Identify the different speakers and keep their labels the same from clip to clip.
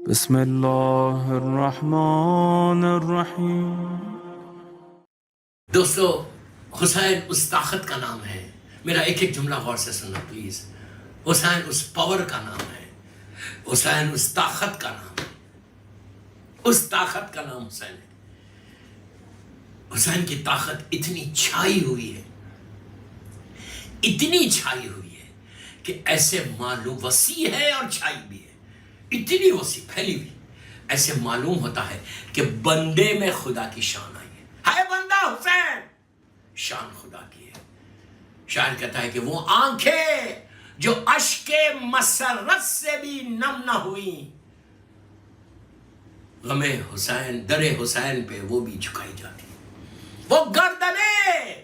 Speaker 1: بسم اللہ الرحمن الرحیم۔
Speaker 2: دوستو، حسین اس طاقت کا نام ہے. میرا ایک ایک جملہ غور سے سننا پلیز. حسین اس پاور کا نام ہے. حسین اس طاقت کا نام ہے. اس طاقت کا نام حسین ہے. حسین کی طاقت اتنی چھائی ہوئی ہے، اتنی چھائی ہوئی ہے کہ ایسے معلوم وسیع ہے اور چھائی بھی ہے، اتنی وسیع پھیلی ہوئی. ایسے معلوم ہوتا ہے کہ بندے میں خدا کی شان آئی ہے. ہائے بندہ حسین، شان خدا کی ہے. شاعر کہتا ہے کہ وہ آنکھیں جو اشک مسرت سے بھی نم نہ ہوئی، غم حسین در حسین پہ وہ بھی جھکائی جاتی. وہ گردنیں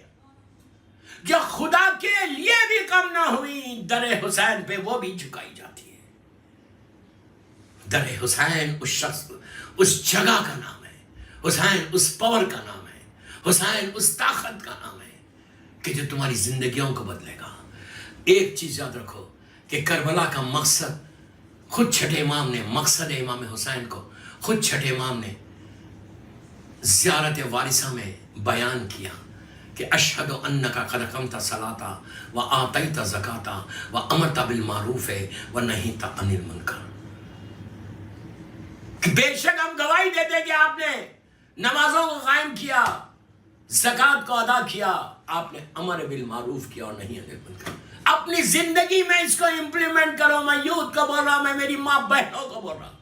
Speaker 2: جو خدا کے لیے بھی کم نہ ہوئی، در حسین پہ وہ بھی جھکائی جاتی ہے. در حسین اس شخص، اس جگہ کا نام ہے. حسین اس پاور کا نام ہے. حسین اس طاقت کا نام ہے کہ جو تمہاری زندگیوں کو بدلے گا. ایک چیز یاد رکھو کہ کربلا کا مقصد خود چھٹے امام نے، مقصد امام حسین کو خود چھٹے امام نے زیارت وارثہ میں بیان کیا کہ اشہد انک قد اقمت الصلاۃ و آتیت الزکاۃ و امرت بالمعروف و نہیت عن المنکر. بے شک ہم گواہی دیتے ہیں کہ آپ نے نمازوں کو قائم کیا، زکوٰۃ کو ادا کیا، آپ نے امر بالمعروف کیا اور نہیں عن المنکر. اپنی زندگی میں اس کو امپلیمنٹ کرو. میں یوتھ کو بول رہا ہوں، میں میری ماں بہنوں کو بول رہا ہوں.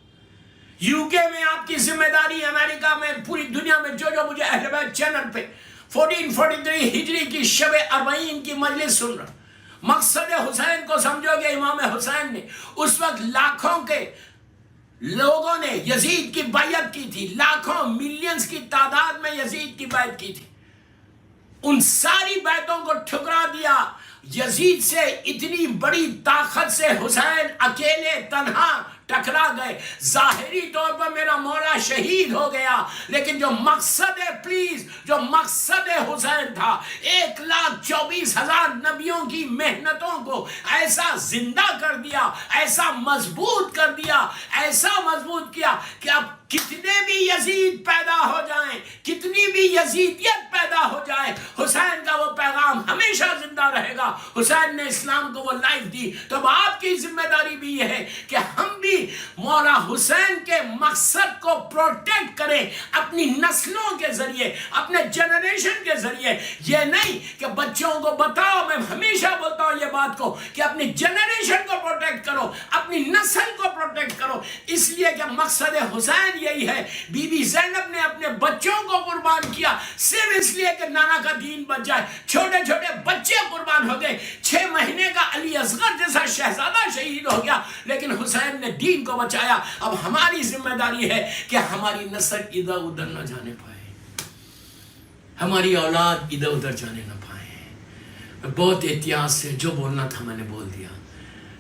Speaker 2: یو کے میں آپ کی ذمہ داری، امریکہ میں، پوری دنیا میں جو مجھے اہل بیت چینل پہ 1443 ہجری کی شب اربعین کی مجلس سن رہا، مقصد حسین کو سمجھو گے. امام حسین نے اس وقت لاکھوں کے لوگوں نے یزید کی بیعت کی تھی، لاکھوں ملینز کی تعداد میں یزید کی بیعت کی تھی. ان ساری بیعتوں کو ٹھکرا دیا. یزید سے اتنی بڑی طاقت سے حسین اکیلے تنہا ٹکرا گئے. ظاہری طور پر میرا مولا شہید ہو گیا، لیکن جو مقصد ہے، پلیز، جو مقصد حسین تھا، 1,24,000 نبیوں کی محنتوں کو ایسا زندہ کر دیا، ایسا مضبوط کر دیا، ایسا مضبوط کیا کہ اب کتنے بھی یزید پیدا ہو جائیں، کتنی بھی یزیدیت پیدا ہو جائے، حسین کا وہ پیغام ہمیشہ زندہ رہے گا. حسین نے اسلام کو وہ لائف دی. تو اب آپ کی ذمہ داری بھی یہ ہے کہ ہم بھی مولا حسین کے مقصد کو پروٹیکٹ کریں اپنی نسلوں کے ذریعے، اپنے جنریشن کے ذریعے. یہ نہیں کہ بچوں کو بتاؤ، میں ہمیشہ بولتا ہوں یہ بات کو کہ اپنی جنریشن کو پروٹیکٹ کرو، اپنی نسل کو پروٹیکٹ کرو. اس لیے کہ مقصد حسین یہی ہے. بی بی زینب نے اپنے بچوں کو قربان کیا صرف اس لیے کہ نانا کا دین بچ جائے. چھوٹے چھوٹے بچے قربان ہو گئے. 6 مہینے کا علی اصغر جیسا شہزادہ شہید ہو گیا، لیکن حسین نے دین کو بچایا. اب ہماری ذمہ داری ہے کہ ہماری نسل ادھر ادھر نہ جانے پائے، ہماری اولاد ادھر ادھر جانے نہ پائے. بہت احتیاط سے جو بولنا تھا میں نے بول دیا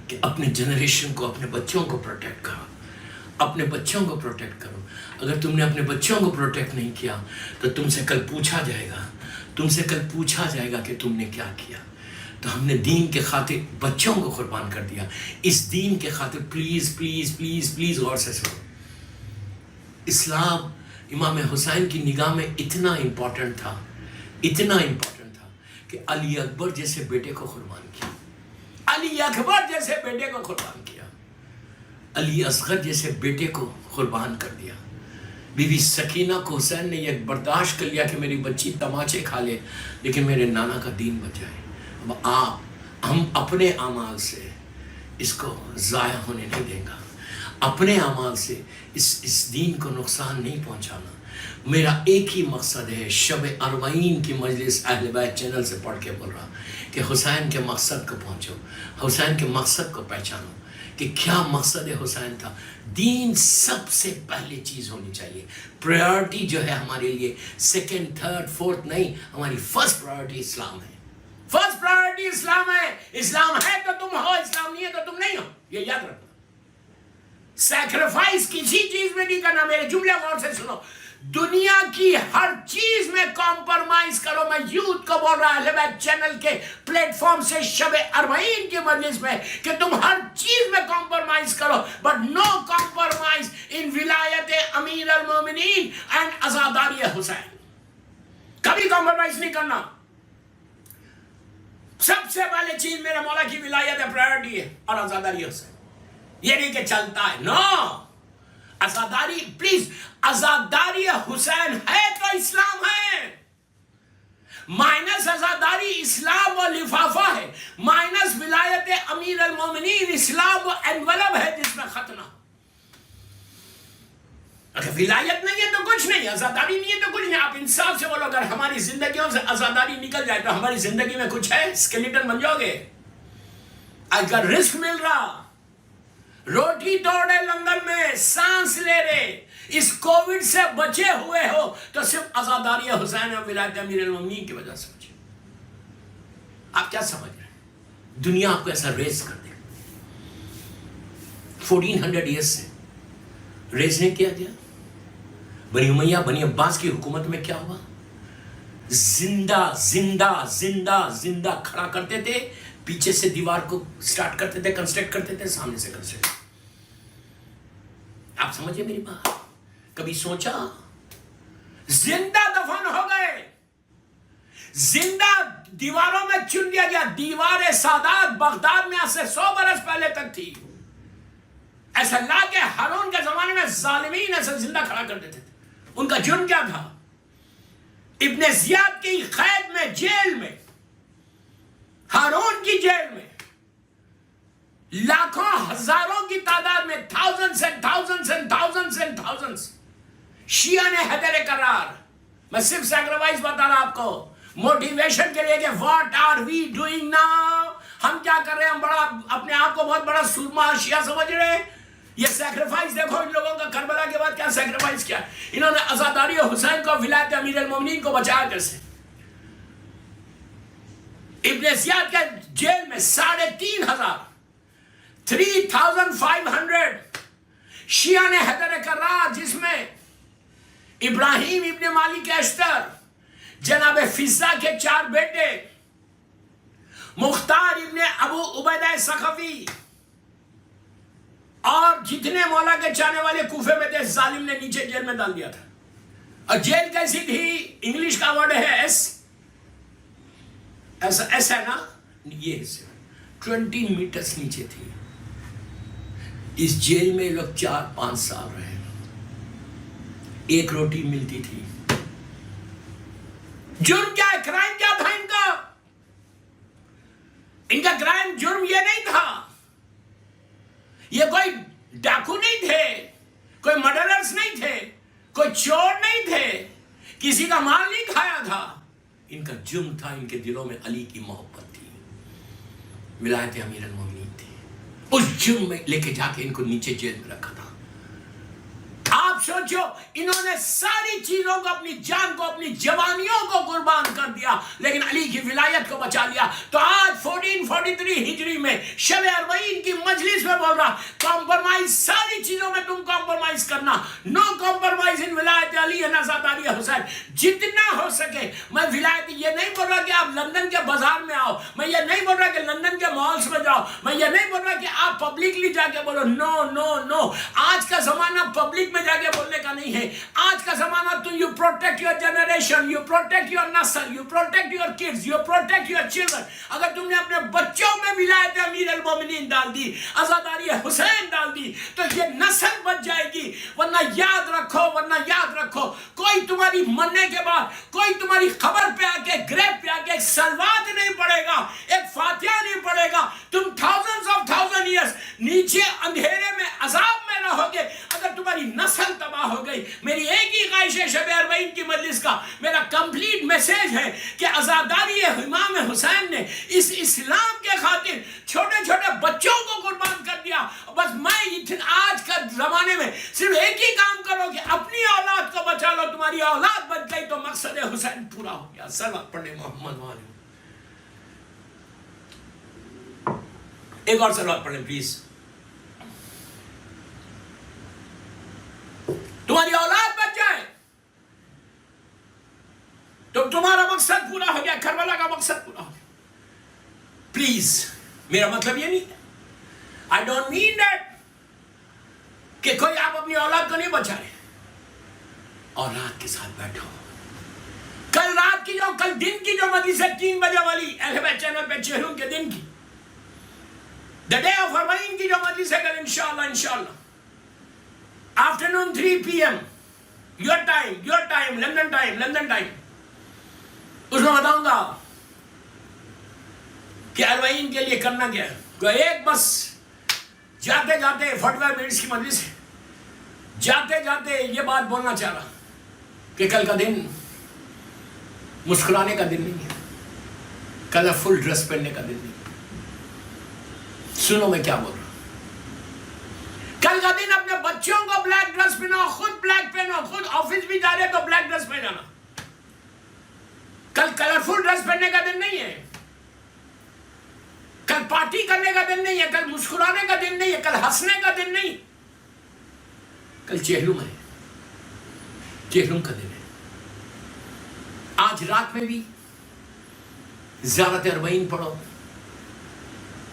Speaker 2: کہ اپنے جنریشن کو، اپنے بچوں کو پروٹیکٹ کرو، اپنے بچوں کو پروٹیکٹ کرو. اگر تم نے اپنے بچوں کو پروٹیکٹ نہیں کیا تو تم سے کل پوچھا جائے گا، تم سے کل پوچھا جائے گا کہ تم نے کیا کیا. تو ہم نے دین کے خاطر بچوں کو قربان کر دیا. اس دین کے خاطر پلیز پلیز پلیز پلیز غور سے سنو. اسلام امام حسین کی نگاہ میں اتنا امپورٹنٹ تھا، اتنا امپورٹنٹ تھا کہ علی اکبر جیسے بیٹے کو قربان کیا، علی اکبر جیسے بیٹے کو قربان کیا، علی اصغر جیسے بیٹے کو قربان کر دیا. بی بی سکینہ کو حسین نے یہ برداشت کر لیا کہ میری بچی تماچے کھا لے لیکن میرے نانا کا دین بچ جائے. اب ہم اپنے اعمال سے اس کو ضائع ہونے نہیں دیں گا، اپنے اعمال سے اس دین کو نقصان نہیں پہنچانا. میرا ایک ہی مقصد ہے. شب اربعین کی مجلس اہل بیت چینل سے پڑھ کے بول رہا کہ حسین کے مقصد کو پہنچو، حسین کے مقصد کو پہچانو کہ کیا مقصد حسین تھا. دین سب سے پہلے چیز ہونی چاہیے. پرائیورٹی جو ہے ہمارے لیے سیکنڈ، تھرڈ، فورتھ نہیں، ہماری فرسٹ پرائیورٹی اسلام ہے. فرسٹ پرائیورٹی اسلام ہے. اسلام ہے تو تم ہو، اسلام نہیں ہے تو تم نہیں ہو. یہ یاد رکھنا. سیکریفائس کسی چیز میں نہیں کرنا. میرے جملے غور سے سنو. دنیا کی ہر چیز میں کمپرمائز کرو. میں یوتھ کو بول رہا اہل بیت چینل کے پلیٹ فارم سے شب اربعین کی مجلس میں کہ تم ہر چیز میں کمپرمائز کرو، but no compromise in wilayat Amir al-Mu'minin and Azadari Hussain. کبھی کمپرومائز نہیں کرنا. سب سے پہلے چیز میرے مولا کی ولایت پرائیورٹی ہے اور آزاداری حسین. یہ نہیں کہ چلتا ہے، نو. آزاداری، پلیز، آزاداری حسین ہے تو اسلام ہے. مائنس آزاداری اسلام و لفافہ ہے، مائنس ولایت امیر المومنین اسلام و انولب ہے جس میں ختنہ. اگر ولایت نہیں ہے تو کچھ نہیں، آزاداری نہیں ہے تو کچھ نہیں. آپ انصاف سے بولو، اگر ہماری زندگیوں سے آزاداری نکل جائے تو ہماری زندگی میں کچھ ہے؟ اسکیلیٹن بن جاؤ گے. اگر رزق مل رہا، روٹی توڑے لنگر میں، سانس لے رہے، اس کووڈ سے بچے ہوئے ہو تو صرف آزاداری حسین اور ولایت امیر المومنین کی وجہ سے بچے. آپ کیا سمجھ رہے ہیں؟ دنیا آپ کو ایسا ریز کر دے. 1400 ایئرز سے ریز نہیں کیا گیا. بنی امیہ، بنی عباس کی حکومت میں کیا ہوا؟ زندہ زندہ زندہ زندہ کھڑا کرتے تھے، پیچھے سے دیوار کو سٹارٹ کرتے تھے، کنسٹرکٹ کرتے تھے، سامنے سے کنسٹرکٹ. آپ سمجھے میری بات؟ کبھی سوچا؟ زندہ دفن ہو گئے، زندہ دیواروں میں چن دیا گیا. دیوار سادات بغداد میں آج سے 100 برس پہلے تک تھی. ایسا لا کے ہارون کے زمانے میں ظالمین ایسا زندہ کھڑا کر دیتے تھے. ان کا جرم کیا تھا؟ ابن زیاد کی قید میں، جیل میں، ہارون کی جیل میں، لاکھوں ہزاروں کی تعداد میں، thousands and thousands and thousands and thousands شیعہ نے حیدر کرار. میں صرف سیکریفائس بتا رہا آپ کو موٹیویشن کے لیے کہ what are we doing now. ہم کیا کر رہے ہیں؟ ہم بڑا اپنے آپ کو بہت بڑا سورما شیعہ سمجھ رہے ہیں. یہ سیکریفائس دیکھو ان لوگوں کا کربلا کے بعد کیا سیکریفائس کیا. انہوں نے آزاداری حسین کو، ولایت امیر المومنین کو بچایا کیسے؟ ابن زیاد کے جیل میں 3500 شیعہ نے حیدر کرار، جس میں ابراہیم ابن مالک اشتر، جناب فضہ کے 4 بیٹے، مختار ابن ابو عبیدہ ثقفی، اور جتنے مولا کے چاہنے والے کوفے میں تھے، ظالم نے نیچے جیل میں ڈال دیا تھا. اور جیل کیسی تھی؟ انگلش کا ورڈ ہے ایسا ہے نا، یہ 20 میٹرز نیچے تھی. اس جیل میں لوگ 4-5 سال رہے. ایک روٹی ملتی تھی. جرم کیا ہے؟ کرائم کیا تھا ان کا؟ ان کا کرائم، جرم یہ نہیں تھا. یہ کوئی ڈاکو نہیں تھے، کوئی مرڈررز نہیں تھے، کوئی چور نہیں تھے، کسی کا مال نہیں کھایا تھا. ان کا جرم تھا، ان کے دلوں میں علی کی محبت تھی، ولایت امیر المومنین تھی. اس جرم میں لے کے جا کے ان کو نیچے جیل میں رکھا تھا. آپ سوچو، انہوں نے ساری چیزوں کو، اپنی جان کو، اپنی جوانیوں کو قربان کر دیا، لیکن علی کی ولایت کو بچا لیا. تو آج 1443 ہجری میں شب اربعین کی مجلس میں بول رہا، کمپرمائز ساری چیزوں میں تم کمپرمائز کرنا. نو کمپرمائز ان ولایت علی اینڈ آزاداری حسین. جتنا ہو سکے. میں ولایت یہ نہیں بول رہا کہ آپ لندن کے بازار میں آؤ، میں یہ نہیں بول رہا کہ لندن کے مالز میں جاؤ، میں یہ نہیں بول رہا کہ آپ پبلکلی جا کے بولو. نو نو نو. آج کا زمانہ پبلک میں جا کے بولنے کا نہیں ہے. آج کا زمانہ تو you protect your generation, you protect your نسل، you protect your kids, you protect your children. اگر تم نے اپنے بچوں میں ولایت امیر المومنین ڈال دی، آزاداری حسین ڈال دی، تو یہ نسل بچ جائے گی. ورنہ یاد رکھو کوئی تمہاری مرنے کے بعد کوئی تمہاری خبر پہ آ کے، گریب پہ آ کے ایک سلوات نہیں پڑے گا، ایک فاتحہ نہیں پڑے گا. تم thousands years نیچے اندھیرے میں، عذاب میں رہو گے اگر تمہاری نسل تباہ ہو گئی. میری ایک ہی خواہش ہے شب اربعین کی مجلس کا، میرا کمپلیٹ میسیج ہے کہ آزاداری امام حسین نے اس اسلام کے خاطر چھوٹے چھوٹے بچوں کو قربان کر دیا. بس میں آج کا زمانے میں صرف ایک ہی کام کرو کہ اپنی اولاد کو بچا لو. تمہاری اولاد بچ گئی تو مقصد حسین پورا ہو گیا. صلوات پڑھیں محمد والے. ایک اور صلوات پڑھیں پلیز. تمہاری اولاد بچ جائے تو تمہارا مقصد پورا ہو گیا، کربلا کا مقصد پورا ہو گیا. پلیز، میرا مطلب یہ نہیں ہے، I don't mean that کہ کوئی آپ اپنی اولاد کو نہیں بچا رہے، اولاد کے ساتھ بیٹھو. کل رات کی کل دن کی جو مجلس ہے 3 بجے والی اہل بیت چینل پہ چہروں کے دن کی دا ڈے آف اربعین کی جو مجلس ہے کل انشاءاللہ afternoon 3 PM your time London time, اس میں بتاؤں گا کہ اربعین کے لیے کرنا کیا ہے. تو ایک بس جاتے جاتے 45 منٹس کی مجلس ہے، جاتے جاتے یہ بات بولنا چاہ رہا کہ کل کا دن مسکرانے کا دن نہیں ہے، کلرفل ڈریس پہننے کا دن نہیں. سنو میں کیا بول رہا ہوں. کل کا دن اپنے بچوں کو بلیک ڈریس پہناؤ، خود بلیک پہنو، خود آفس بھی جا رہے تو بلیک ڈریس پہن جانا. کل کلرفل ڈریس پہننے کا دن نہیں ہے، کل پارٹی کرنے کا دن نہیں ہے، کل مسکرانے کا دن نہیں ہے، کل ہنسنے کا دن نہیں، کل چہلم ہے، چہلم کا دن ہے. آج رات میں بھی زیارت اربعین پڑھو،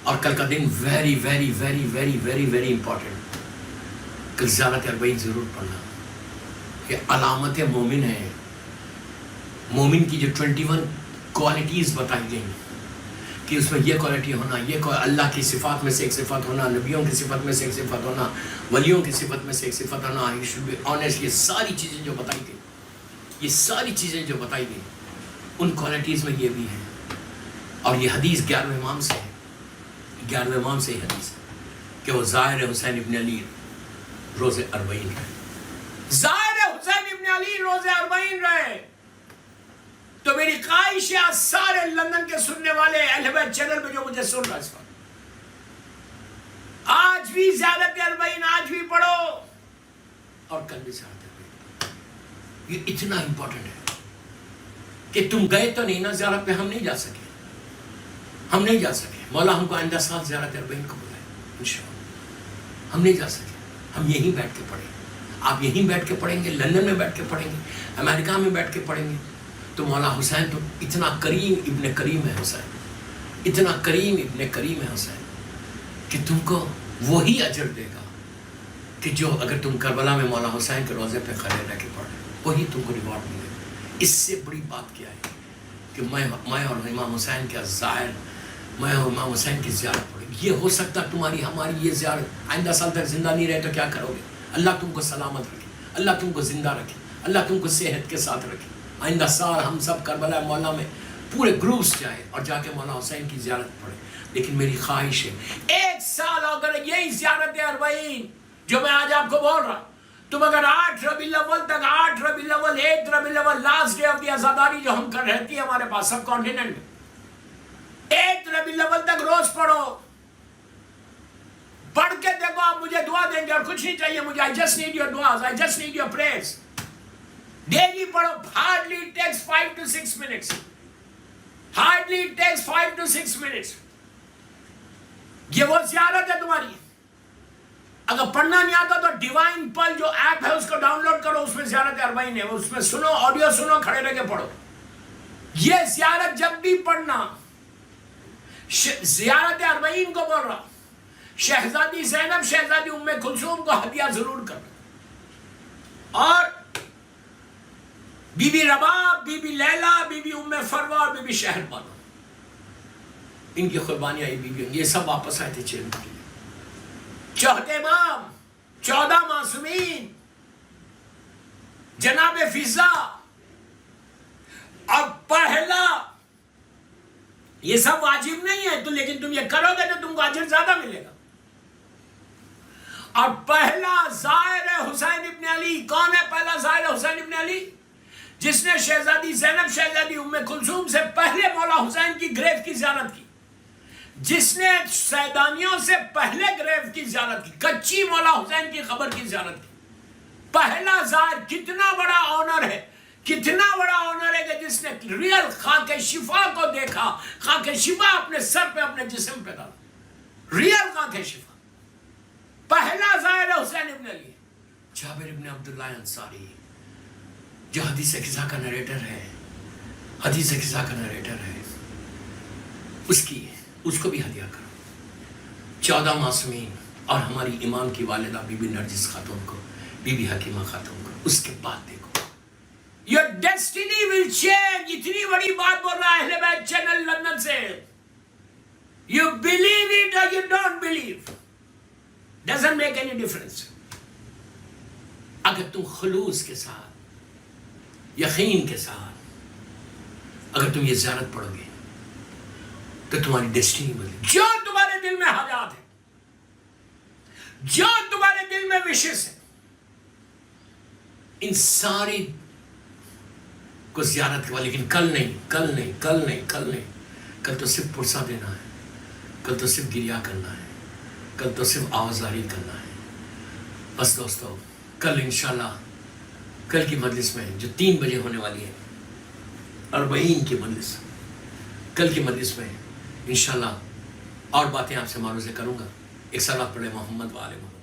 Speaker 2: اور کل کا دن very very very very very very important. کل زیارت اربعین ضرور پڑھنا. یہ علامت مومن ہے. مومن کی جو 21 کوالٹیز بتائی گئی کہ اس میں یہ کوالٹی ہونا، یہ اللہ کی صفات میں سے ایک صفت ہونا، نبیوں کی صفت میں سے ایک صفت ہونا، ولیوں کی صفت میں سے ایک صفت ہونا، you should be honest. یہ ساری چیزیں جو بتائی گئی، یہ ساری چیزیں جو بتائی گئی ان کوالٹیز میں یہ بھی ہے. اور یہ حدیث 11ویں امام سے ہے، 11ویں امام سے یہ حدیث ہے کہ وہ ظاہر حسین ابن علی روز اربعین رہے. ظاہر حسین ابن علی روز اربعین رہے. تو میری خواہش ہے سارے لندن کے سننے والے اہل بیت چینل پہ جو مجھے سن رہا اس وقت، آج بھی زیارت اربعین آج بھی پڑھو، اور کل بھی زیارت اربعین. یہ اتنا امپورٹنٹ ہے کہ تم گئے تو نہیں نا زیارت پہ، ہم نہیں جا سکے، ہم نہیں جا سکے. مولا ہم کو آئندہ سال زیارت اربعین کو بلائے انشاءاللہ. ہم نہیں جا سکے، ہم یہیں بیٹھ کے پڑھیں. آپ یہیں بیٹھ کے پڑھیں گے، لندن میں بیٹھ کے پڑھیں گے، امریکہ میں بیٹھ کے پڑھیں گے. تو مولا حسین تو اتنا کریم ابن کریم ہے حسین، اتنا کریم ابن کریم ہے حسین کہ تم کو وہی اجر دے گا کہ جو اگر تم کربلا میں مولا حسین کے روزے پہ کھڑے رہ کے پڑھے، وہی تم کو ریوارڈ ملے گا. اس سے بڑی بات کیا ہے کہ میں اور امام حسین کا ظاہر، میں اور امام حسین کی زیارت پڑھے. یہ ہو سکتا تمہاری ہماری یہ زیارت آئندہ سال تک زندہ نہیں رہے تو کیا کرو گے؟ اللہ تم کو سلامت رکھے، اللہ تم کو زندہ رکھے، اللہ تم کو صحت کے ساتھ رکھے. آئندہ سال ہم سب کربلا مولا میں پورے گروپس جائیں اور جا کے مولا حسین کی زیارت پڑھیں. لیکن میری خواہش ہے ایک سال اگر یہی زیارت اربعین جو میں آج آپ کو بول رہا، تم اگر 8 ربیع الاول تک، 8 ربیع الاول، 8 ربیع الاول، لاسٹ ڈے آف دی عزاداری جو ہم کر رہتی ہے ہمارے پاس سب کانٹیننٹ میں، 8 ربیع الاول تک روز پڑھو. پڑھ کے دیکھو، آپ مجھے دعا دیں گے اور کچھ نہیں چاہیے مجھے. I just need your du'as, I just need your prayers. Daily پڑھو. hardly it takes 5 to 6 minutes. hardly it takes 5 to 6 minutes. یہ وہ زیارت ہے تمہاری. اگر پڑھنا نہیں آتا تو ڈیوائن پل جو ایپ ہے اس کو ڈاؤن لوڈ کرو، اس میں زیارت اربعین ہے، اس میں سنو، آڈیو سنو، کھڑے رہ کے پڑھو. یہ زیارت جب بھی پڑھنا، زیارت اربعین کو بول رہا، شہزادی زینب، شہزادی ام کلثوم کو ہدیہ ضرور کرنا، اور بی بی رباب، بی بی لیلا، بی بی ام فروہ اور بی بی شہر بانو، ان کی قربانیاں یہ بیویوں، یہ سب واپس آئے تھے چہروں کے لیے. 14 امام، 14 معصومین، جناب فضا، اور پہلا، یہ سب واجب نہیں ہے تو، لیکن تم یہ کرو گے تو تم کو اجر زیادہ ملے گا. اور پہلا ظاہر حسین ابن علی. کون ہے پہلا ظاہر حسین ابن علی؟ جس نے شہزادی زینب، شہزادی ام کلثوم سے پہلے مولا حسین کی گریو کی زیارت کی، جس نے سیدانیوں سے پہلے گریو کی زیارت کی، کچی مولا حسین کی قبر کی زیارت کی. پہلا ظاہر. کتنا بڑا آنر ہے، کتنا بڑا آنر ہے کہ جس نے ریئل خاک شفا کو دیکھا، خاک شفا اپنے سر پہ، اپنے جسم پہ ڈالا، ریئل خاک شفا. پہلا ظاہر حسین ابن علی. جابر ابن عبداللہ انصاری جو حدیث قصہ کا نریٹر ہے، حدیث قصہ کا نریٹر ہے، اس کو بھی ہدیہ کرو. 14 معصومین اور ہماری امام کی والدہ بی بی نرجس خاتون کو بی بی حکیمہ خاتون کو. اس کے بعد دیکھو your destiny will change. اتنی بڑی بات بول رہا ہے اہل بیت چینل لندن سے. You believe it or you don't believe, doesn't make any difference. اگر تم خلوص کے ساتھ یقین کے ساتھ اگر تم یہ زیارت پڑھو گے تو تمہاری ڈیسٹینی بدلے. جو تمہارے دل میں حاجات ہیں, جو تمہارے دل میں وشز ہیں, ان ساری کو زیارت کروا. لیکن کل نہیں. کل تو صرف پرسہ دینا ہے, کل تو صرف گریہ کرنا ہے, کل تو صرف آوازاری کرنا ہے. بس دوستو, کل انشاءاللہ کل کی مجلس میں جو 3 بجے ہونے والی ہے 40 کی مجلس, کل کی مجلس میں انشاءاللہ اور باتیں آپ سے معروض کروں گا. ایک صلوات پڑھے محمد و آل محمد.